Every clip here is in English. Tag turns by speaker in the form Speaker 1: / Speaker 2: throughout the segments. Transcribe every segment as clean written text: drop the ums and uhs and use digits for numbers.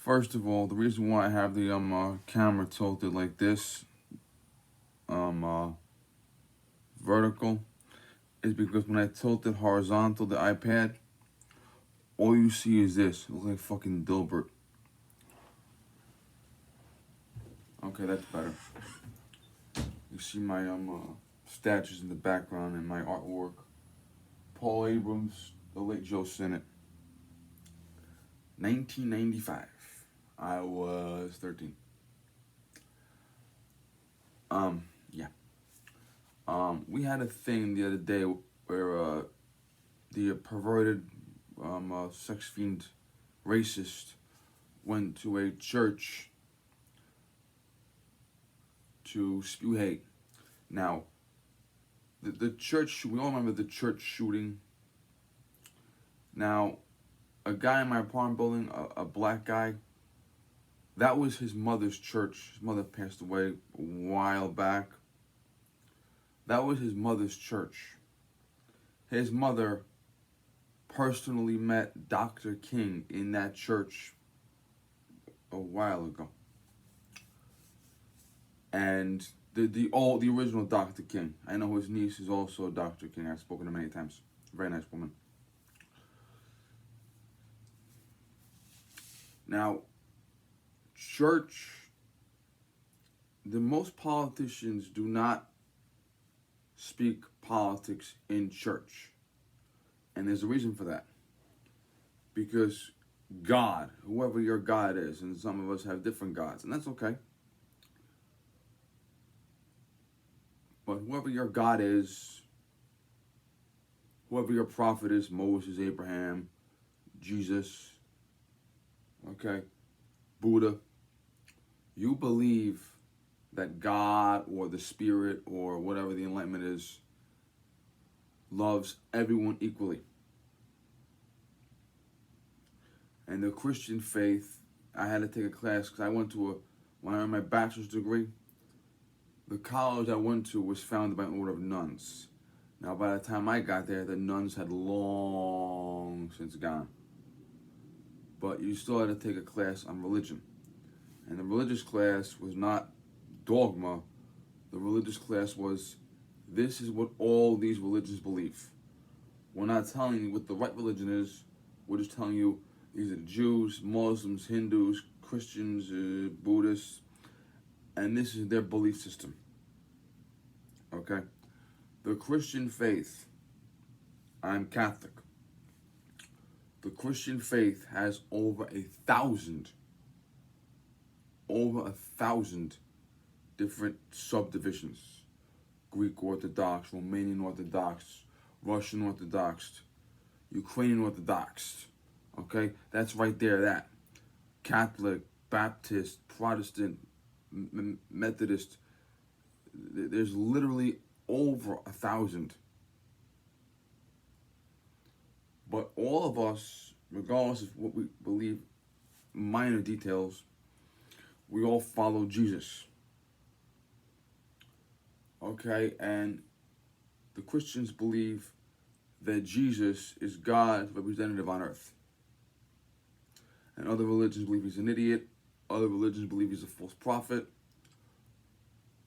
Speaker 1: First of all, the reason why I have the camera tilted like this, um uh, vertical, is because when I tilt it horizontal, the iPad, all you see is this. It looks like fucking Dilbert. Okay, that's better. You see my statues in the background and my artwork. Paul Abrams, the late Joe Sinnott. 1995. I was 13. Yeah. We had a thing the other day where the perverted, sex fiend, racist went to a church to spew hate. Now, the church, we all remember the church shooting. Now, a guy in my apartment building, a black guy, that was his mother's church. His mother passed away a while back. That was his mother's church. His mother personally met Dr. King in that church a while ago. And the original Dr. King. I know his niece is also Dr. King. I've spoken to her many times. Very nice woman. Now, church, the most politicians do not speak politics in church. And there's a reason for that. Because God, whoever your God is, and some of us have different gods, and that's okay. But whoever your God is, whoever your prophet is, Moses, Abraham, Jesus, okay, Buddha, you believe that God or the Spirit or whatever the enlightenment is loves everyone equally. And the Christian faith, I had to take a class because when I earned my bachelor's degree, the college I went to was founded by an order of nuns. Now, by the time I got there, the nuns had long since gone. But you still had to take a class on religion. And the religious class was not dogma. The religious class was, this is what all these religions believe. We're not telling you what the right religion is. We're just telling you these are the Jews, Muslims, Hindus, Christians, Buddhists, and this is their belief system. Okay? The Christian faith, I'm Catholic. The Christian faith has over 1,000 different subdivisions. Greek Orthodox, Romanian Orthodox, Russian Orthodox, Ukrainian Orthodox. Okay? That's right there, that. Catholic, Baptist, Protestant, Methodist. There's literally over 1,000. But all of us, regardless of what we believe, minor details, we all follow Jesus. Okay? And the Christians believe that Jesus is God's representative on earth. And other religions believe he's an idiot. Other religions believe he's a false prophet.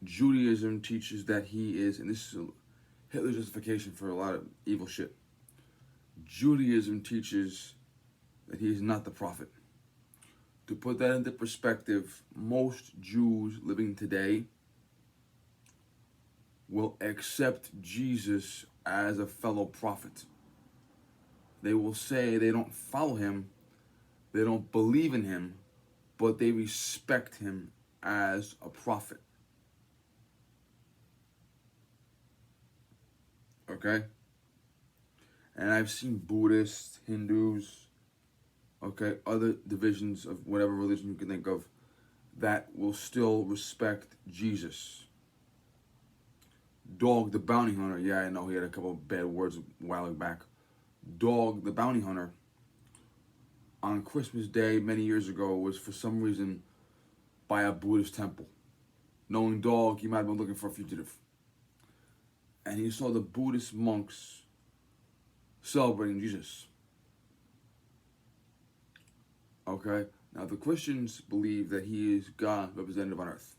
Speaker 1: Judaism teaches that he is, and this is Hitler's justification for a lot of evil shit. Judaism teaches that he is not the prophet. To put that into perspective, most Jews living today will accept Jesus as a fellow prophet. They will say they don't follow him, they don't believe in him, but they respect him as a prophet. Okay? And I've seen Buddhists, Hindus, okay, other divisions of whatever religion you can think of that will still respect Jesus. Dog the Bounty Hunter, yeah, I know he had a couple of bad words a while back. Dog the Bounty Hunter, on Christmas Day many years ago, was for some reason by a Buddhist temple. Knowing Dog, he might have been looking for a fugitive. And he saw the Buddhist monks celebrating Jesus. Okay? Now, the Christians believe that he is God representative on earth.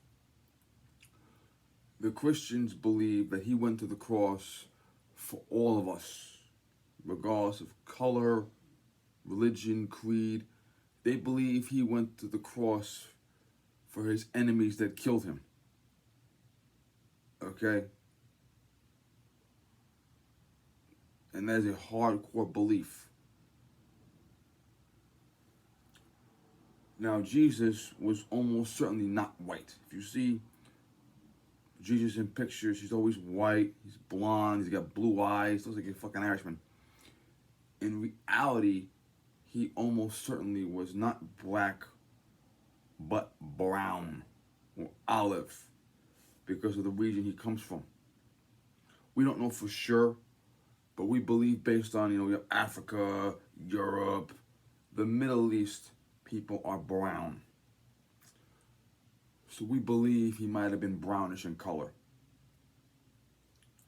Speaker 1: The Christians believe that he went to the cross for all of us, regardless of color, religion, creed. They believe he went to the cross for his enemies that killed him. Okay? And that is a hardcore belief. Now, Jesus was almost certainly not white. If you see Jesus in pictures, he's always white, he's blonde, he's got blue eyes, looks like a fucking Irishman. In reality, he almost certainly was not black, but brown or olive because of the region he comes from. We don't know for sure, but we believe based on, you have Africa, Europe, the Middle East, people are brown. So we believe he might have been brownish in color.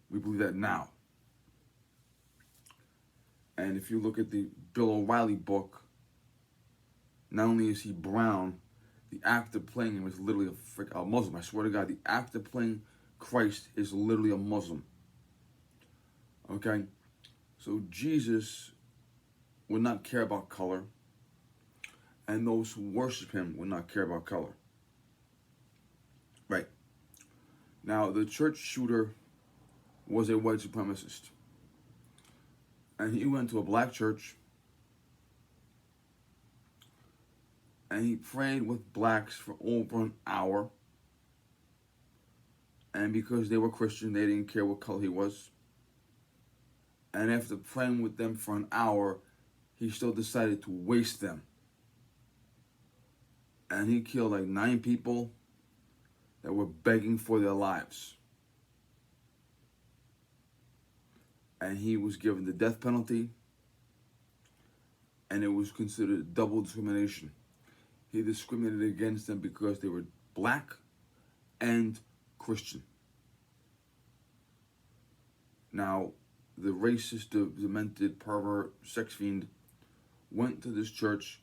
Speaker 1: We believe that now. And if you look at the Bill O'Reilly book, not only is he brown, the actor playing him is literally a Muslim. I swear to God, the actor playing Christ is literally a Muslim. Okay? So Jesus would not care about color, and those who worship him would not care about color. Right. Now, the church shooter was a white supremacist. And he went to a black church, and he prayed with blacks for over an hour. And because they were Christian, they didn't care what color he was. And after praying with them for an hour, he still decided to waste them. And he killed like 9 people that were begging for their lives. And he was given the death penalty, and it was considered double discrimination. He discriminated against them because they were black and Christian. Now, the racist, demented, pervert, sex fiend went to this church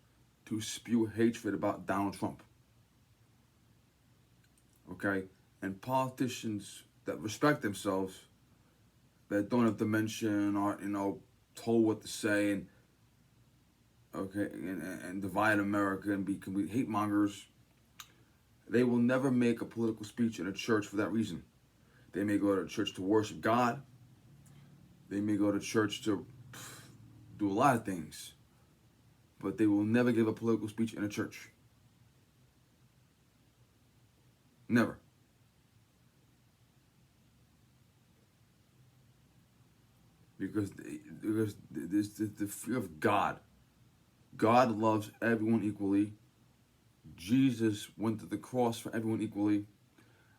Speaker 1: to spew hatred about Donald Trump. Okay? And politicians that respect themselves, that don't have dementia and aren't, told what to say and divide America and be complete hate mongers, they will never make a political speech in a church for that reason. They may go to church to worship God. They may go to church to do a lot of things, but they will never give a political speech in a church. Never. Because there's the fear of God. God loves everyone equally. Jesus went to the cross for everyone equally.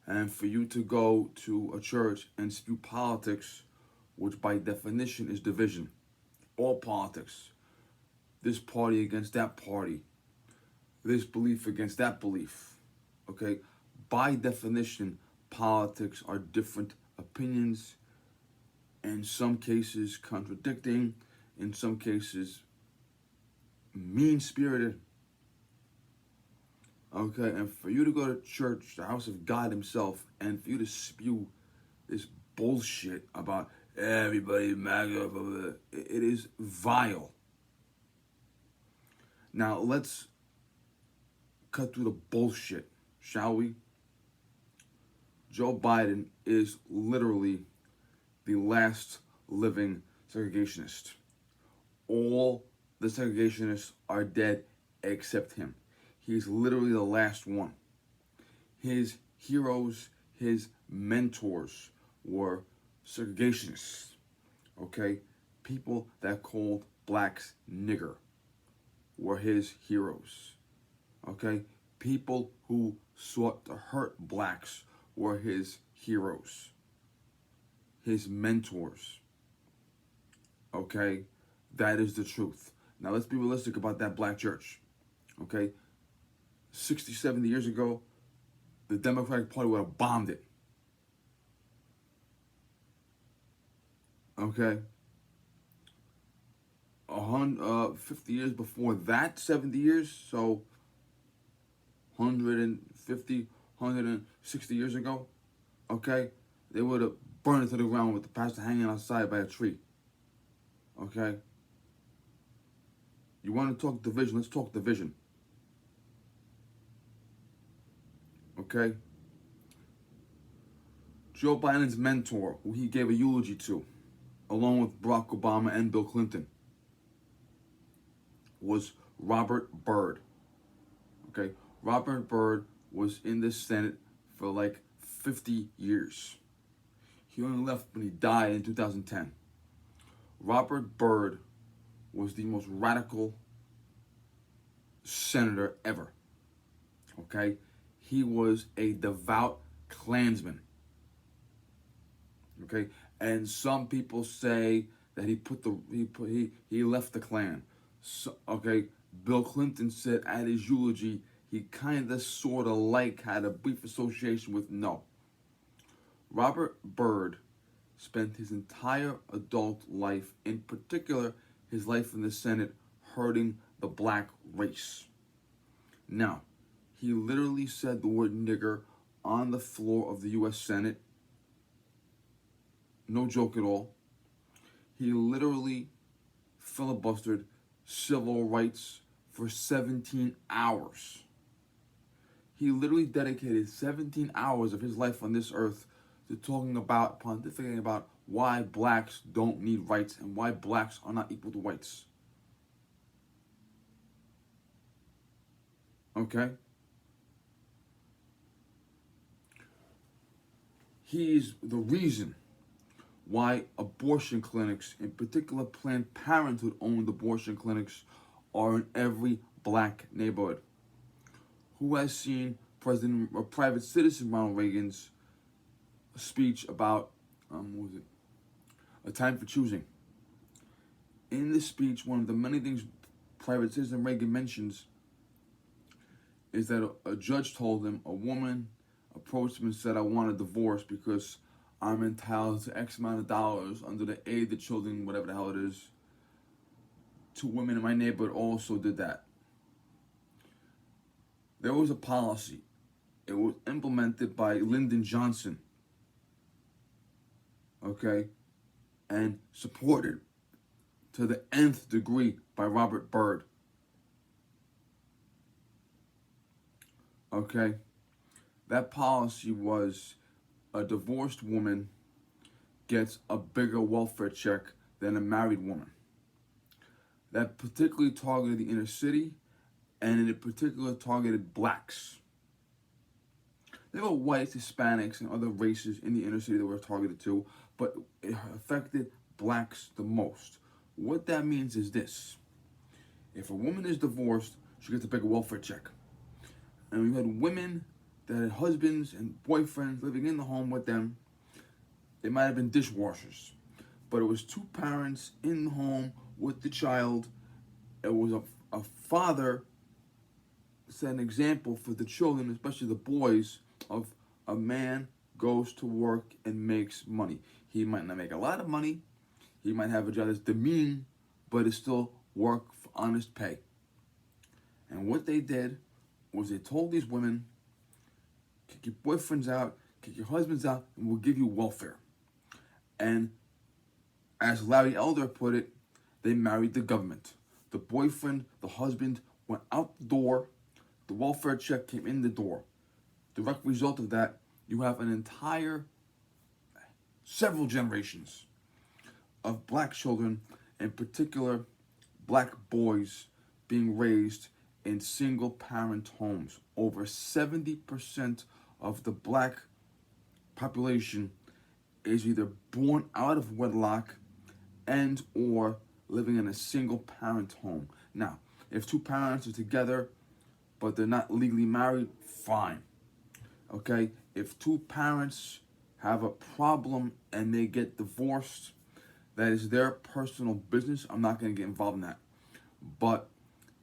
Speaker 1: And for you to go to a church and spew politics, which by definition is division, all politics, this party against that party, this belief against that belief, okay? By definition, politics are different opinions, in some cases contradicting, in some cases mean-spirited. Okay, and for you to go to church, the house of God himself, and for you to spew this bullshit about everybody, MAGA, blah, blah, blah, it is vile. Now, let's cut through the bullshit, shall we? Joe Biden is literally the last living segregationist. All the segregationists are dead except him. He's literally the last one. His heroes, his mentors were segregationists, okay? People that called blacks nigger were his heroes, okay? People who sought to hurt blacks were his heroes, his mentors, okay? That is the truth. Now let's be realistic about that black church, okay? 60, 70 years ago, the Democratic Party would have bombed it. Okay? 50 years before that, 70 years, so 150, 160 years ago, okay, they would have burned it to the ground with the pastor hanging outside by a tree, okay? You want to talk division, let's talk division, okay? Joe Biden's mentor, who he gave a eulogy to, along with Barack Obama and Bill Clinton, was Robert Byrd. Okay, Robert Byrd was in the Senate for like 50 years. He only left when he died in 2010. Robert Byrd was the most radical senator ever. Okay, he was a devout Klansman. Okay, and some people say that he left the Klan. So, okay, Bill Clinton said at his eulogy he kind of sort of had a brief association with no. Robert Byrd spent his entire adult life, in particular his life in the Senate, hurting the black race. Now, he literally said the word nigger on the floor of the U.S. Senate. No joke at all. He literally filibustered civil rights for 17 hours. He literally dedicated 17 hours of his life on this earth to pontificating about why blacks don't need rights and why blacks are not equal to whites. Okay? He's the reason why abortion clinics, in particular Planned Parenthood-owned abortion clinics, are in every black neighborhood. Who has seen Private Citizen Ronald Reagan's speech about, A Time for Choosing? In this speech, one of the many things Private Citizen Reagan mentions is that a judge told him a woman approached him and said, I want a divorce because I'm entitled to X amount of dollars under the Aid to Children, whatever the hell it is. Two women in my neighborhood also did that. There was a policy. It was implemented by Lyndon Johnson, okay, and supported to the nth degree by Robert Byrd. Okay, that policy was a divorced woman gets a bigger welfare check than a married woman. That particularly targeted the inner city, and it particularly targeted blacks. There were whites, Hispanics, and other races in the inner city that were targeted too, but it affected blacks the most. What that means is this. If a woman is divorced, she gets a bigger welfare check. And we had women that had husbands and boyfriends living in the home with them. They might have been dishwashers, but it was two parents in the home with the child. It was a father set an example for the children, especially the boys, of a man goes to work and makes money. He might not make a lot of money. He might have a job that's demeaning, but it's still work for honest pay. And what they did was they told these women, kick your boyfriends out, kick your husbands out, and we'll give you welfare. And as Larry Elder put it, they married the government. The boyfriend, the husband went out the door, the welfare check came in the door. Direct result of that, you have an entire, several generations of black children, in particular black boys, being raised in single parent homes. Over 70% of the black population is either born out of wedlock and or living in a single parent home. Now, if two parents are together but they're not legally married, fine. Okay? If two parents have a problem and they get divorced, that is their personal business. I'm not going to get involved in that. But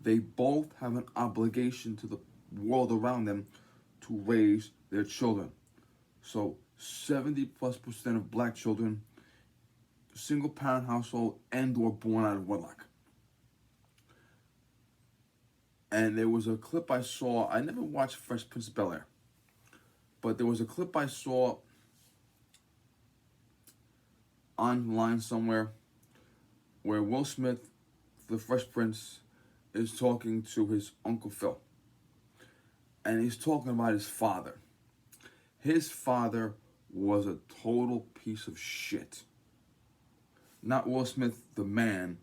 Speaker 1: they both have an obligation to the world around them to raise their children. So 70+% of black children, single parent household and or born out of wedlock. And there was a clip I saw. I never watched Fresh Prince of Bel-Air, but there was a clip I saw online somewhere where Will Smith, the Fresh Prince, is talking to his Uncle Phil. And he's talking about his father. His father was a total piece of shit. Not Will Smith, the man,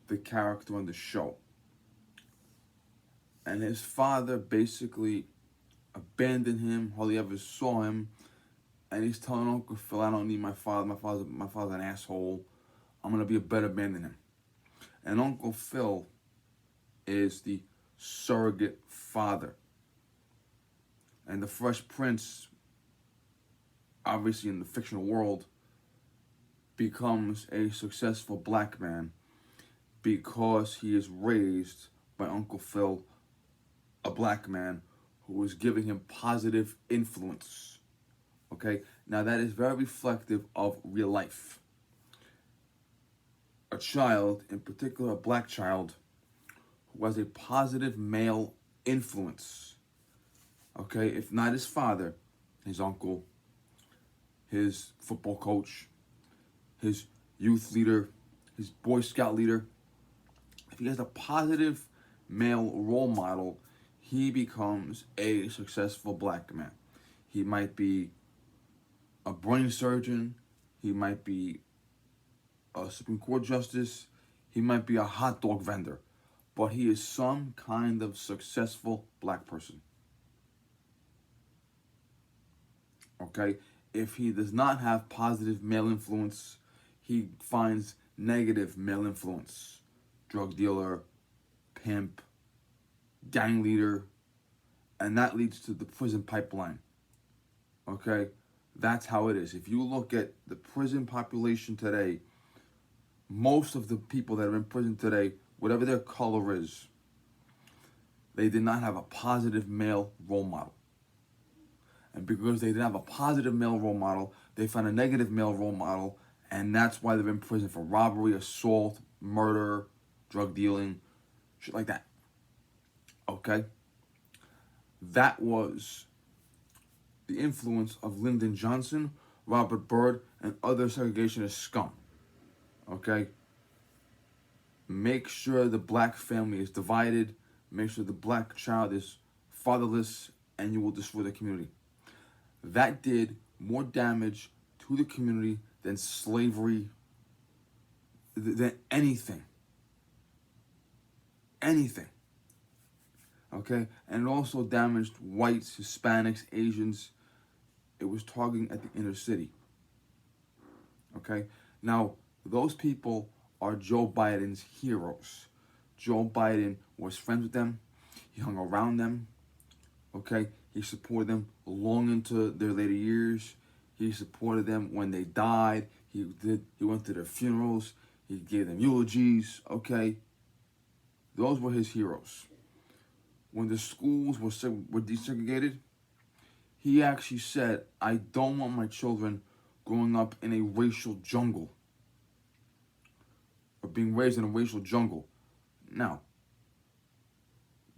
Speaker 1: the character on the show. And his father basically abandoned him, hardly ever saw him. And he's telling Uncle Phil, I don't need my father. My father's an asshole. I'm going to be a better man than him. And Uncle Phil is the surrogate father. And the Fresh Prince, obviously in the fictional world, becomes a successful black man because he is raised by Uncle Phil, a black man who is giving him positive influence. Okay? Now that is very reflective of real life. A child, in particular a black child, who has a positive male influence. Okay? If not his father, his uncle, his football coach, his youth leader, his Boy Scout leader. If he has a positive male role model, he becomes a successful black man. He might be a brain surgeon. He might be a Supreme Court justice. He might be a hot dog vendor. But he is some kind of successful black person. Okay? If he does not have positive male influence, he finds negative male influence. Drug dealer, pimp, gang leader, and that leads to the prison pipeline. Okay? That's how it is. If you look at the prison population today, most of the people that are in prison today, whatever their color is, they did not have a positive male role model. And because they didn't have a positive male role model, they found a negative male role model, and that's why they're in prison for robbery, assault, murder, drug dealing, shit like that. Okay? That was the influence of Lyndon Johnson, Robert Byrd, and other segregationist scum. Okay? Make sure the black family is divided. Make sure the black child is fatherless, and you will destroy the community. That did more damage to the community than slavery, than anything. Anything. Okay? And it also damaged whites, Hispanics, Asians. It was targeting at the inner city. Okay? Now, those people are Joe Biden's heroes. Joe Biden was friends with them. He hung around them. Okay? He supported them long into their later years. He supported them when they died. He went to their funerals. He gave them eulogies. Okay? Those were his heroes. When the schools were desegregated, he actually said, I don't want my children growing up in a racial jungle. Or being raised in a racial jungle. Now,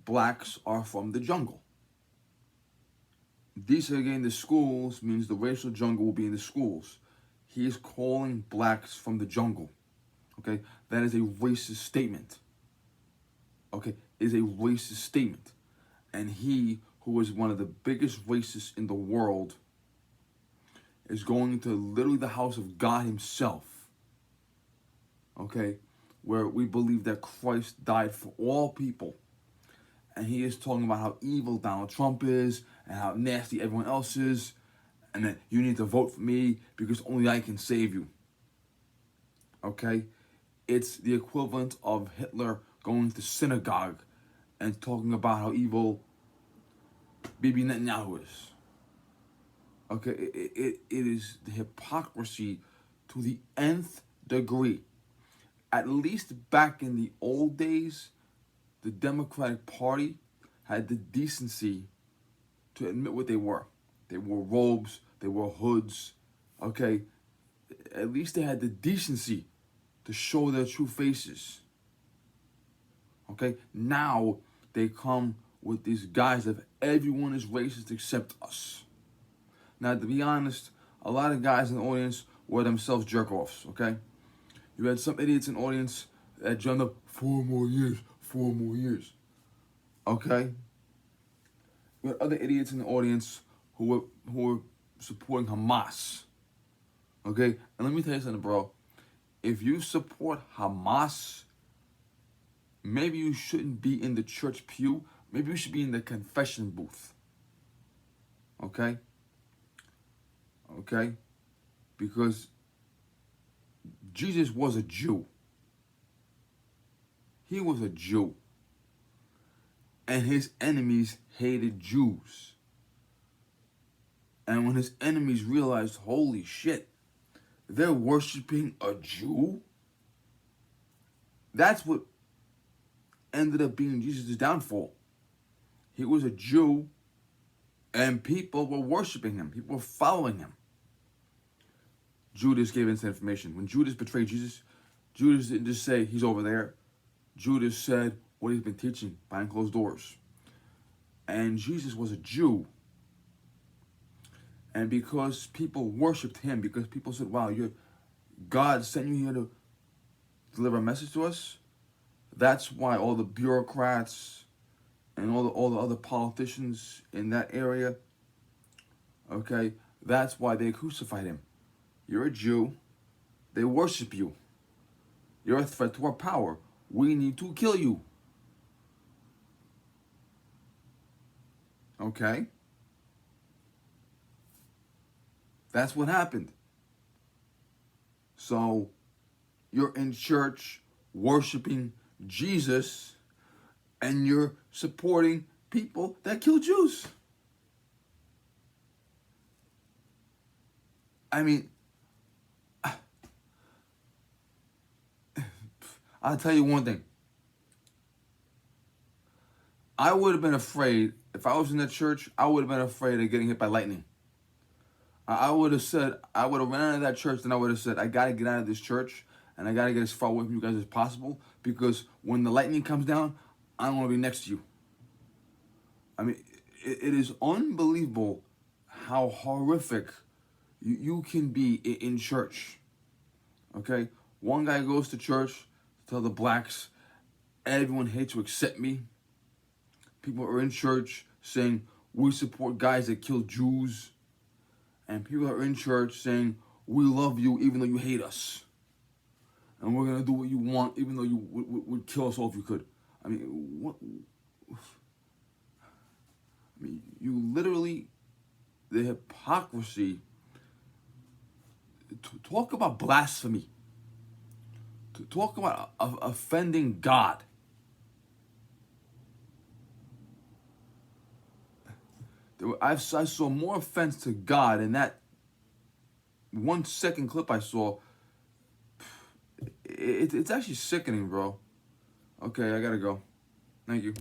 Speaker 1: blacks are from the jungle. Desegregating the schools means the racial jungle will be in the schools. He is calling blacks from the jungle. Okay? That is a racist statement. Okay? It is a racist statement. And he, who is one of the biggest racists in the world, is going into literally the house of God himself. Okay? Where we believe that Christ died for all people. And he is talking about how evil Donald Trump is and how nasty everyone else is. And that you need to vote for me because only I can save you. Okay? It's the equivalent of Hitler going to synagogue and talking about how evil Bibi Netanyahu is. Okay? It is the hypocrisy to the nth degree. At least back in the old days, the Democratic Party had the decency to admit what they were. They wore robes, they wore hoods, okay? At least they had the decency to show their true faces. Okay? Now, they come with these guys of everyone is racist except us. Now, to be honest, a lot of guys in the audience were themselves jerk-offs, okay? You had some idiots in the audience that jumped up, 4 more years, okay? You had other idiots in the audience who were supporting Hamas, okay? And let me tell you something, bro. If you support Hamas, maybe you shouldn't be in the church pew. Maybe you should be in the confession booth, okay? Okay? Because Jesus was a Jew. He was a Jew. And his enemies hated Jews. And when his enemies realized, holy shit, they're worshiping a Jew? That's what ended up being Jesus' downfall. He was a Jew, and people were worshiping him. People were following him. Judas gave instant information. When Judas betrayed Jesus, Judas didn't just say, he's over there. Judas said what he's been teaching behind closed doors. And Jesus was a Jew. And because people worshipped him, because people said, wow, God sent you here to deliver a message to us, that's why all the bureaucrats and all the other politicians in that area, okay, that's why they crucified him. You're a Jew. They worship you. You're a threat to our power. We need to kill you. Okay? That's what happened. So, you're in church worshiping Jesus, and you're supporting people that kill Jews. I mean, I'll tell you one thing. I would have been afraid, if I was in that church, I would have been afraid of getting hit by lightning. I would have ran out of that church, and I would have said, I got to get out of this church, and I got to get as far away from you guys as possible, because when the lightning comes down, I don't want to be next to you. I mean, it is unbelievable how horrific you can be in church. Okay? One guy goes to church to tell the blacks, everyone hates to accept me. People are in church saying, we support guys that kill Jews. And people are in church saying, we love you even though you hate us. And we're going to do what you want even though you would kill us all if you could. I mean, what? I mean, you literally, the hypocrisy. Talk about blasphemy. Talk about offending God. I saw more offense to God in that 1 second clip I saw. It's actually sickening, bro. Okay, I gotta go. Thank you.